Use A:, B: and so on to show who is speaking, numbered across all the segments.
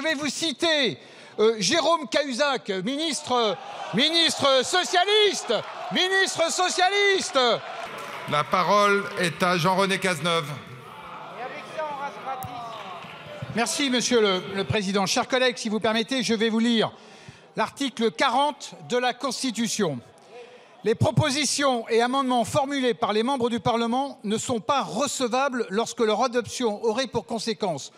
A: vais vous citer Jérôme Cahuzac, ministre socialiste.
B: La parole est à Jean-René Cazeneuve.
A: Merci, Monsieur le Président. Chers collègues, si vous permettez, je vais vous lire l'article 40 de la Constitution. Les propositions et amendements formulés par les membres du Parlement ne sont pas recevables lorsque leur adoption aurait pour conséquence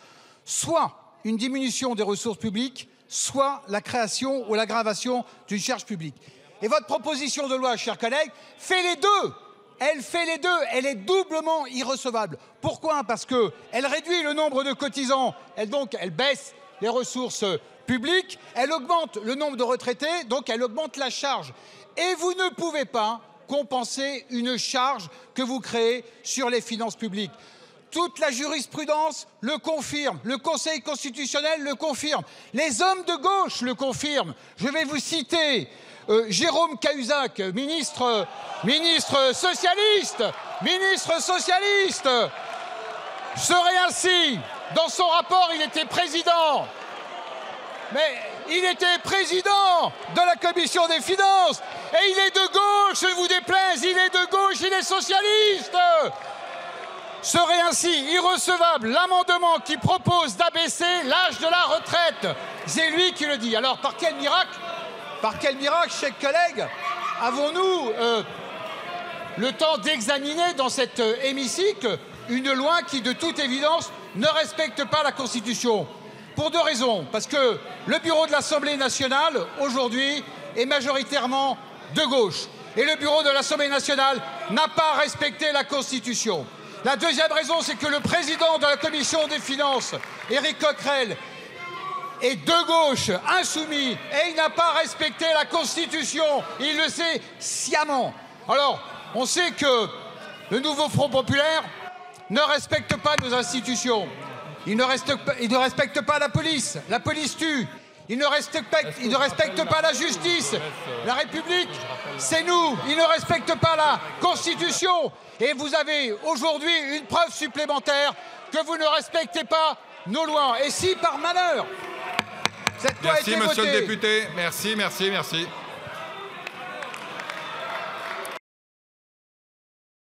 A: soit une diminution des ressources publiques, soit la création ou l'aggravation d'une charge publique. Et votre proposition de loi, chers collègues, fait les deux. Elle fait les deux. Elle est doublement irrecevable. Pourquoi? Parce qu'elle réduit le nombre de cotisants, elle baisse les ressources publiques, elle augmente le nombre de retraités, donc elle augmente la charge. Et vous ne pouvez pas compenser une charge que vous créez sur les finances publiques. Toute la jurisprudence le confirme, le Conseil constitutionnel le confirme, les hommes de gauche le confirment. Je vais vous citer Jérôme Cahuzac, ministre socialiste, serait ainsi, dans son rapport, il était président. Mais il était président de la commission des finances et il est de gauche, ne vous déplaise, il est de gauche, il est socialiste. Serait ainsi irrecevable l'amendement qui propose d'abaisser l'âge de la retraite. C'est lui qui le dit. Alors par quel miracle, chers collègues, avons-nous le temps d'examiner dans cet hémicycle une loi qui, de toute évidence, ne respecte pas la Constitution? Pour deux raisons. Parce que le bureau de l'Assemblée nationale, aujourd'hui, est majoritairement de gauche. Et le bureau de l'Assemblée nationale n'a pas respecté la Constitution. La deuxième raison, c'est que le président de la Commission des finances, Éric Coquerel, est de gauche, insoumis, et il n'a pas respecté la Constitution. Il le sait sciemment. Alors, on sait que le nouveau Front populaire ne respecte pas nos institutions. Il ne respecte pas la police tue. Il ne respecte pas la justice. La République, c'est nous. Il ne respecte pas la Constitution. Et vous avez aujourd'hui une preuve supplémentaire que vous ne respectez pas nos lois. Et si par malheur, cette loi a été votée...
B: Merci, monsieur le député. Merci.